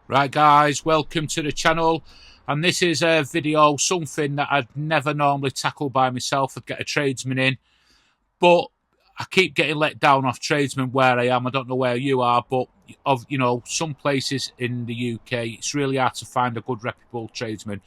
Right guys, welcome to the channel, and this is a video, something that I'd never normally tackle by myself. I'd get a tradesman in, but I keep getting let down off tradesmen where I am. I don't know where you are, but some places in the UK it's really hard to find a good reputable tradesman.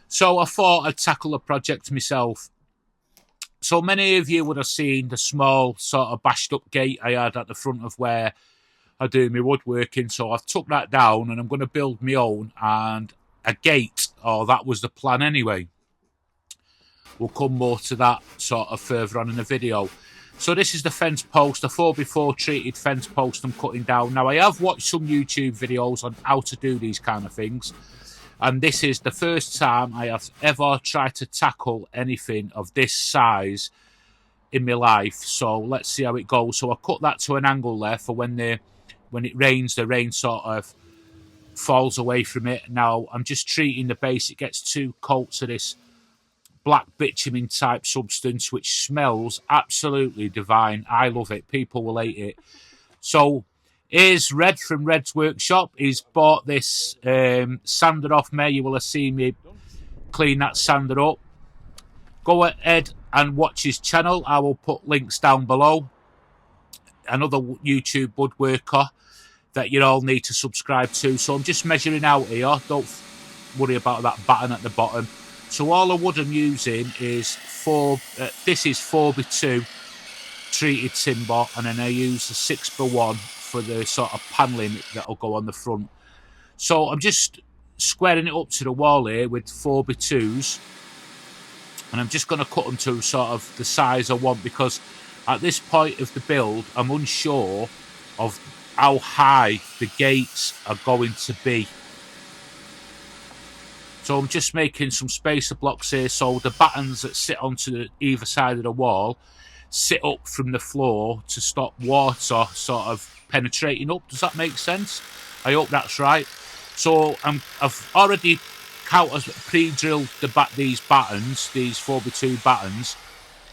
So I thought I'd tackle a project myself. So many of you would have seen the small sort of bashed up gate I had at the front of where I do my woodworking, so I've took that down and I'm going to build my own and a gate, or that was the plan anyway. We'll come more to that sort of further on in the video. So this is the fence post, a 4x4 treated fence post I'm cutting down. Now I have watched some YouTube videos on how to do these kind of things, and this is the first time I have ever tried to tackle anything of this size in my life. So let's see how it goes. So I cut that to an angle there for when it rains, the rain sort of falls away from it. Now, I'm just treating the base. It gets 2 coats of this black bitumen type substance, which smells absolutely divine. I love it. People will hate it. So, here's Red from Red's Workshop. He's bought this sander off me. You will have seen me clean that sander up. Go ahead and watch his channel. I will put links down below. Another YouTube woodworker that you all need to subscribe to. So I'm just measuring out here. Don't worry about that button at the bottom. So all the wood I'm using is this is 4x2 treated timber, and then I use a 6x1 for the sort of panelling that'll go on the front. So I'm just squaring it up to the wall here with 4x2s, and I'm just going to cut them to sort of the size I want, because at this point of the build I'm unsure of how high the gates are going to be. So I'm just making some spacer blocks here, so the battens that sit onto either side of the wall sit up from the floor to stop water sort of penetrating up. Does that make sense? I hope that's right. So I've already pre-drilled these battens, these 4x2 battens,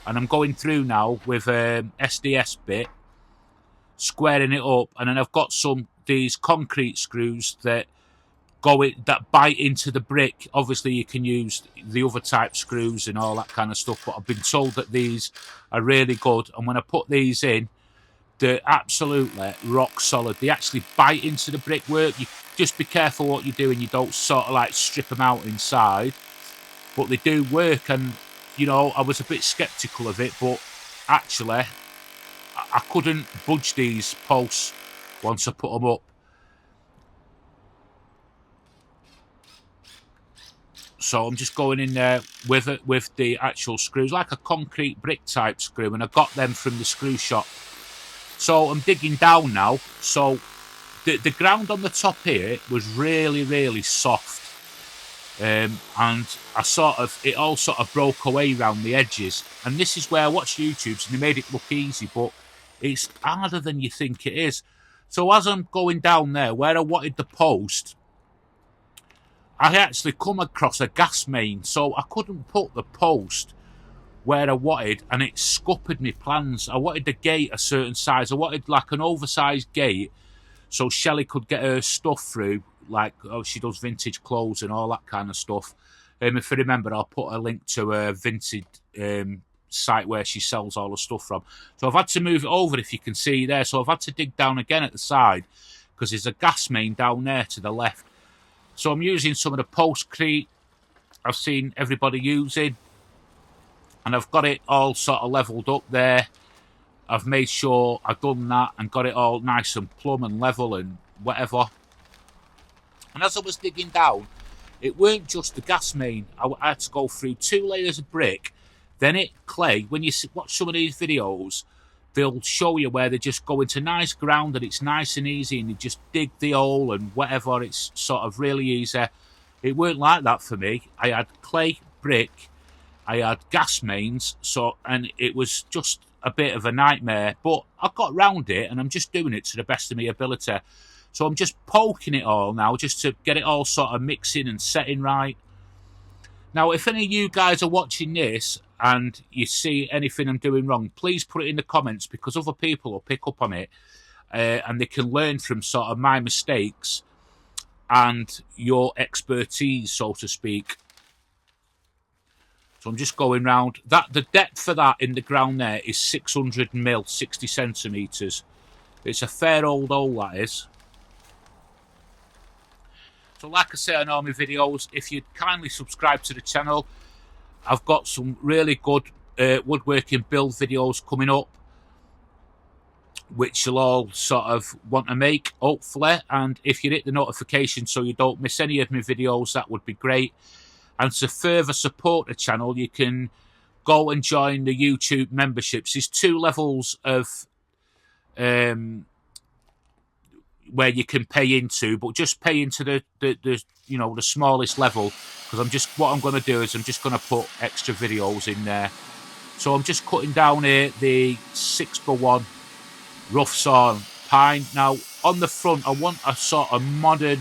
and I'm going through now with SDS bit, squaring it up, and then I've got these concrete screws that bite into the brick. Obviously you can use the other type screws and all that kind of stuff, but I've been told that these are really good, and when I put these in, they're absolutely rock solid. They actually bite into the brickwork. You just be careful what you're doing, you don't sort of like strip them out inside, but they do work. And I was a bit skeptical of it, but actually I couldn't budge these posts once I put them up. So I'm just going in there with the actual screws, like a concrete brick type screw, and I got them from the screw shop. So I'm digging down now. So the ground on the top here was really, really soft, and it all sort of broke away around the edges. And this is where I watched YouTube's and they made it look easy, but it's harder than you think it is. So as I'm going down there where I wanted the post, I actually come across a gas main, so I couldn't put the post where I wanted, and it scuppered my plans. I wanted the gate a certain size. I wanted like an oversized gate so Shelley could get her stuff through, like she does vintage clothes and all that kind of stuff. If I remember, I'll put a link to a vintage site where she sells all the stuff from. So I've had to move it over, if you can see there. So I've had to dig down again at the side because there's a gas main down there to the left. So I'm using some of the postcrete I've seen everybody using, and I've got it all sort of levelled up there. I've made sure I've done that and got it all nice and plumb and level and whatever. And as I was digging down, it weren't just the gas main. I had to go through 2 layers of brick, then clay. When you watch some of these videos, they'll show you where they just go into nice ground and it's nice and easy, and you just dig the hole and whatever. It's sort of really easy. It weren't like that for me. I had clay, brick, I had gas mains, and it was just a bit of a nightmare. But I got round it, and I'm just doing it to the best of my ability. So I'm just poking it all now, just to get it all sort of mixing and setting right. Now, if any of you guys are watching this and you see anything I'm doing wrong, please put it in the comments, because other people will pick up on it and they can learn from sort of my mistakes and your expertise, so to speak. So I'm just going round. That the depth for that in the ground there is 600 mil, 60 centimetres. It's a fair old hole, that is. So like I say on all my videos, if you'd kindly subscribe to the channel, I've got some really good woodworking build videos coming up, which you'll all sort of want to make, hopefully. And if you hit the notification so you don't miss any of my videos, that would be great. And to further support the channel, you can go and join the YouTube memberships. There's 2 levels of where you can pay into, but just pay into the you know, the smallest level, because what I'm going to do is I'm just going to put extra videos in there. So I'm just cutting down here the 6x1 rough sawn pine. Now on the front I want a sort of modern,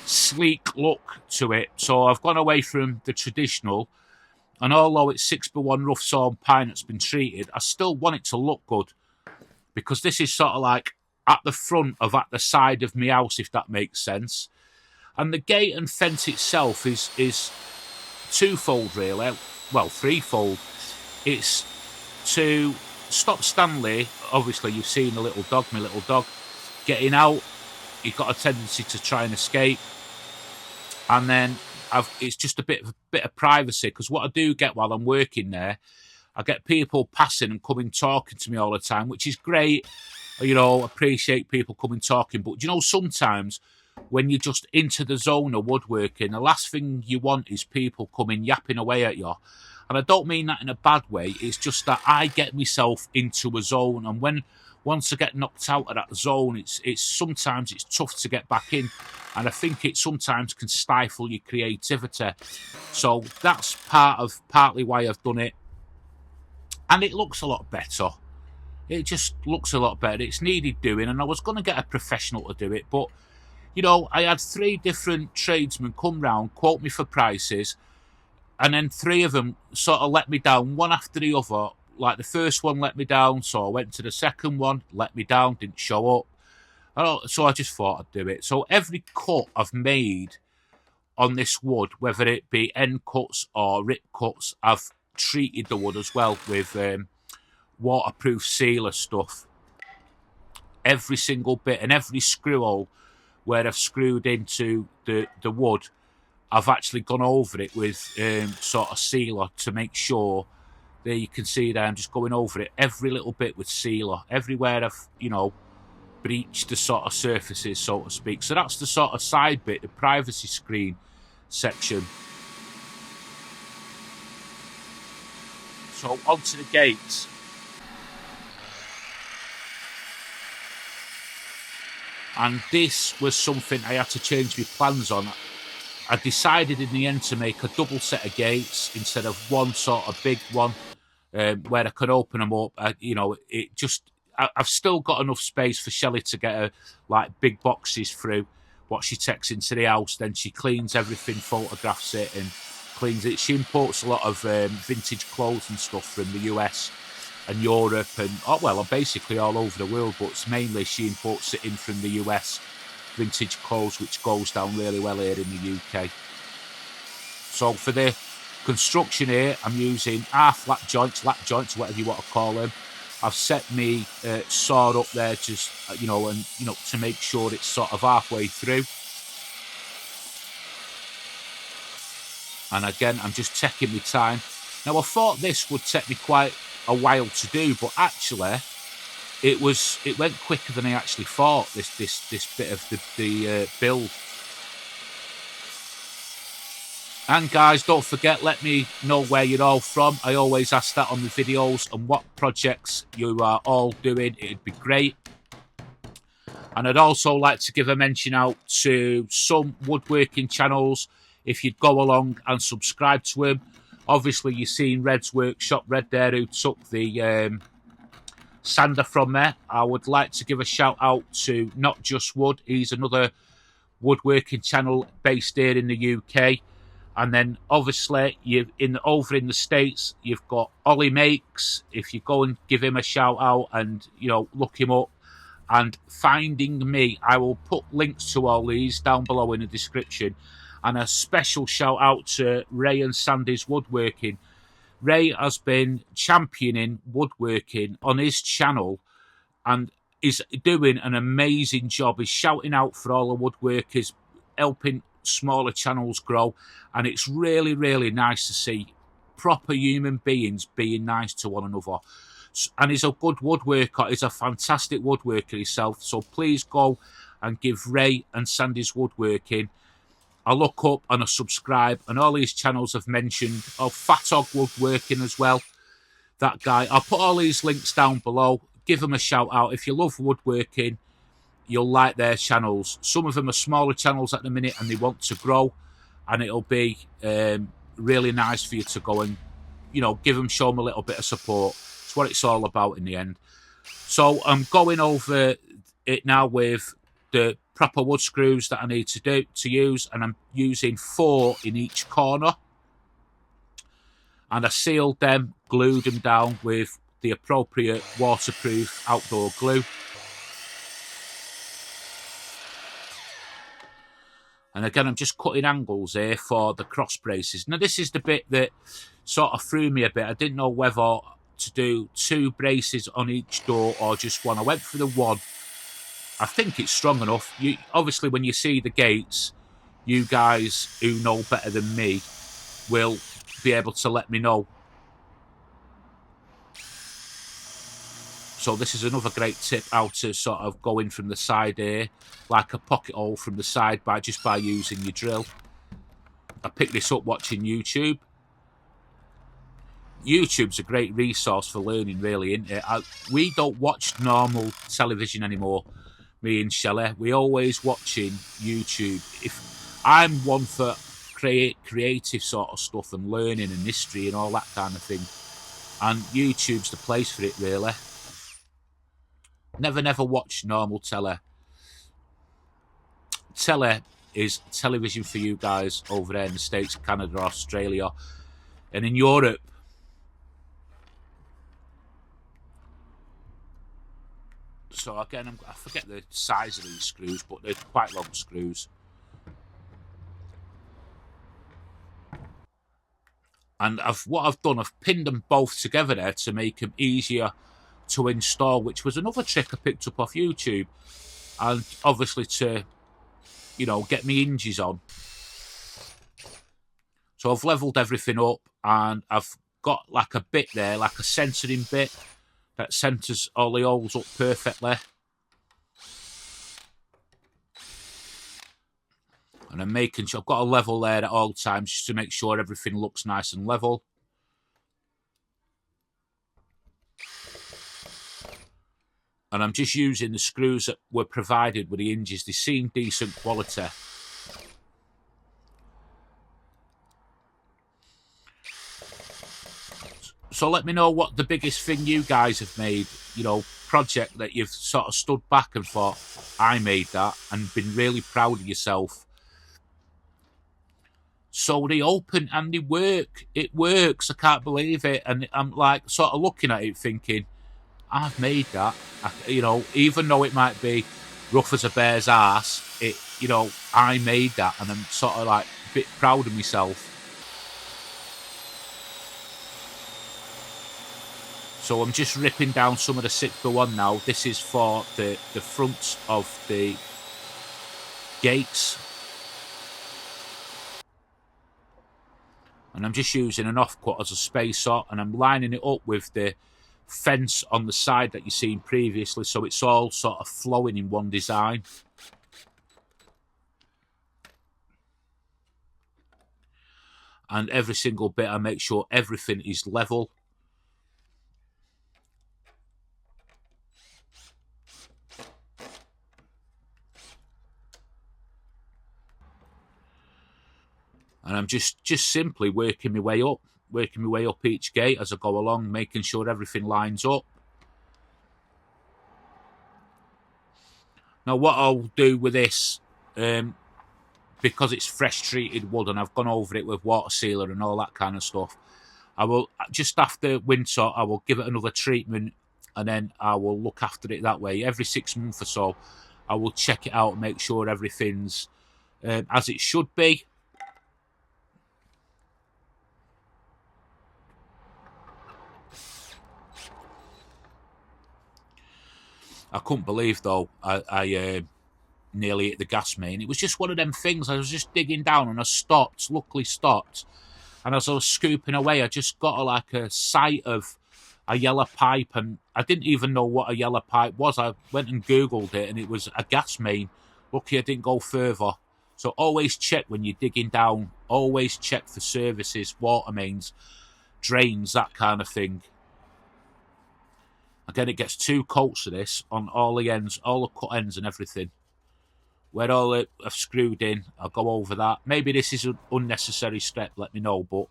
sleek look to it, so I've gone away from the traditional, and although it's 6x1 rough sawn pine that's been treated, I still want it to look good, because this is sort of like at the front of at the side of my house, if that makes sense. And the gate and fence itself is twofold really, well, threefold. It's to stop Stanley, obviously you've seen the little dog, my little dog, getting out. He's got a tendency to try and escape. And then it's just a bit of privacy, because what I do get while I'm working there, I get people passing and coming talking to me all the time, which is great. You know, appreciate people coming talking. But, you know, sometimes when you're just into the zone of woodworking, the last thing you want is people coming yapping away at you. And I don't mean that in a bad way. It's just that I get myself into a zone, and once I get knocked out of that zone, it's sometimes it's tough to get back in, and I think it sometimes can stifle your creativity. So that's partly why I've done it, and it looks a lot better. It just looks a lot better. It's needed doing, and I was going to get a professional to do it, but you know, I had 3 different tradesmen come round, quote me for prices, and then 3 of them sort of let me down, one after the other. Like the first one let me down, so I went to the second one, let me down, didn't show up. So I just thought I'd do it. So every cut I've made on this wood, whether it be end cuts or rip cuts, I've treated the wood as well with waterproof sealer stuff. Every single bit and every screw hole where I've screwed into the wood, I've actually gone over it with sort of sealer to make sure. There you can see there, I'm just going over it, every little bit with sealer, everywhere I've, you know, breached the sort of surfaces, so to speak. So that's the sort of side bit, the privacy screen section. So onto the gates. And this was something I had to change my plans on. I decided in the end to make a double set of gates instead of one sort of big one, where I could open them up. You know, I've still got enough space for Shelley to get her like big boxes through what she takes into the house. Then she cleans everything, photographs it, and cleans it. She imports a lot of vintage clothes and stuff from the US and Europe, and basically all over the world, but it's mainly she imports it in from the US, vintage clothes, which goes down really well here in the UK. So for the construction here, I'm using half lap joints, whatever you want to call them. I've set me saw up there just, to make sure it's sort of halfway through. And again, I'm just taking my time. Now, I thought this would take me quite a while to do, but actually it went quicker than I actually thought, this bit of the build. And guys, don't forget, let me know where you're all from. I always ask that on the videos, and what projects you are all doing. It'd be great. And I'd also like to give a mention out to some woodworking channels, if you'd go along and subscribe to them. Obviously, you've seen Red's Workshop, Red there, who took the sander from there. I would like to give a shout out to Not Just Wood. He's another woodworking channel based here in the UK. And then obviously over in the States, you've got Ollie Makes. If you go and give him a shout out and look him up, and finding me. I will put links to all these down below in the description. And a special shout out to Ray and Sandy's Woodworking. Ray has been championing woodworking on his channel and is doing an amazing job. He's shouting out for all the woodworkers, helping smaller channels grow. And it's really, really nice to see proper human beings being nice to one another. And he's a good woodworker. He's a fantastic woodworker himself. So please go and give Ray and Sandy's Woodworking a look up and a subscribe. And all these channels I've mentioned, Fat Hog Woodworking as well, that guy. I'll put all these links down below. Give them a shout out. If you love woodworking, you'll like their channels. Some of them are smaller channels at the minute and they want to grow, and it'll be really nice for you to go and, you know, show them a little bit of support. It's what it's all about in the end. So I'm going over it now with the proper wood screws that I need to use, and I'm using 4 in each corner. And I sealed them, glued them down with the appropriate waterproof outdoor glue. And again, I'm just cutting angles here for the cross braces. Now, this is the bit that sort of threw me a bit. I didn't know whether to do 2 braces on each door or just 1. I went for the 1. I think it's strong enough. Obviously, when you see the gates, you guys who know better than me will be able to let me know. So this is another great tip, how to sort of go in from the side here, like a pocket hole from the side by using your drill. I picked this up watching YouTube. YouTube's a great resource for learning, really, isn't it? We don't watch normal television anymore, me and Shelley. We're always watching YouTube. If I'm one for creative sort of stuff and learning and history and all that kind of thing, and YouTube's the place for it, really. Never watch normal telly. Telly is television for you guys over there in the States, Canada, Australia, and in Europe. So again, I forget the size of these screws, but they're quite long screws. And what I've done, I've pinned them both together there to make them easier to install, which was another trick I picked up off YouTube. And obviously to, you know, get me hinges on. So I've levelled everything up, and I've got like a bit there, like a centering bit, that centres all the holes up perfectly. And I'm making sure I've got a level there at all times just to make sure everything looks nice and level. And I'm just using the screws that were provided with the hinges. They seem decent quality. So let me know what the biggest thing you guys have made, you know, project that you've sort of stood back and thought, I made that, and been really proud of yourself. So they open and they work. It works. I can't believe it. And I'm like sort of looking at it thinking, I've made that. You know, even though it might be rough as a bear's arse, you know, I made that, and I'm sort of like a bit proud of myself. So I'm just ripping down some of the 6x1 now. This is for the fronts of the gates. And I'm just using an offcut as a spacer, and I'm lining it up with the fence on the side that you've seen previously, so it's all sort of flowing in one design. And every single bit, I make sure everything is level. And I'm just simply working my way up each gate as I go along, making sure everything lines up. Now what I'll do with this, because it's fresh treated wood and I've gone over it with water sealer and all that kind of stuff, I will, just after winter, I will give it another treatment and then I will look after it that way. Every 6 months or so, I will check it out and make sure everything's as it should be. I couldn't believe, though, I nearly hit the gas main. It was just one of them things. I was just digging down and I stopped, luckily stopped. And as I was scooping away, I just got like a sight of a yellow pipe, and I didn't even know what a yellow pipe was. I went and Googled it, and it was a gas main. Lucky I didn't go further. So always check when you're digging down. Always check for services, water mains, drains, that kind of thing. Again, it gets 2 coats of this on all the ends, all the cut ends and everything. Where all it I've screwed in, I'll go over that. Maybe this is an unnecessary step, let me know, but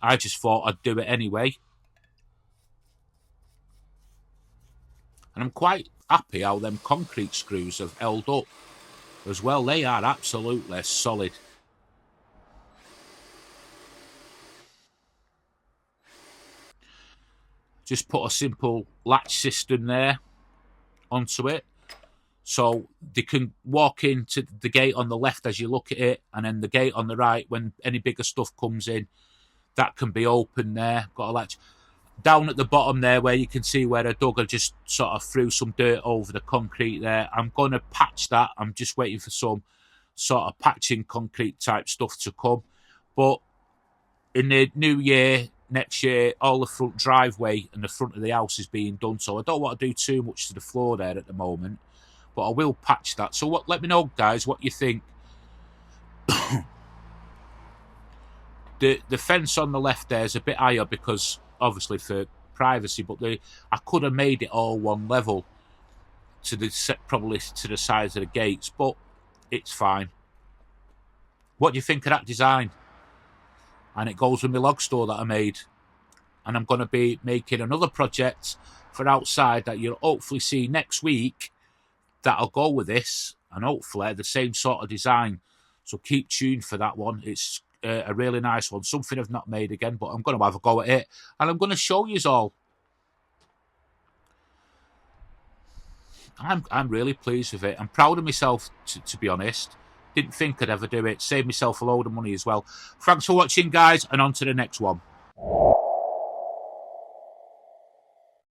I just thought I'd do it anyway. And I'm quite happy how them concrete screws have held up as well. They are absolutely solid. Just put a simple latch system there onto it, so they can walk into the gate on the left as you look at it, and then the gate on the right when any bigger stuff comes in, that can be open there. Got a latch. Down at the bottom there where you can see where I dug, I just sort of threw some dirt over the concrete there. I'm going to patch that. I'm just waiting for some sort of patching concrete type stuff to come. But in the new year, next year, all the front driveway and the front of the house is being done. So I don't want to do too much to the floor there at the moment, but I will patch that. So let me know, guys, what you think. The fence on the left there is a bit higher because obviously for privacy, but I could have made it all one level to probably to the sides of the gates, but it's fine. What do you think of that design? And it goes with my log store that I made. And I'm going to be making another project for outside that you'll hopefully see next week that'll go with this, and hopefully the same sort of design. So keep tuned for that one. It's a really nice one, something I've not made again, but I'm going to have a go at it, and I'm going to show you all. I'm really pleased with it. I'm proud of myself, to be honest. Didn't think I'd ever do it. Saved myself a load of money as well. Thanks for watching, guys, and on to the next one.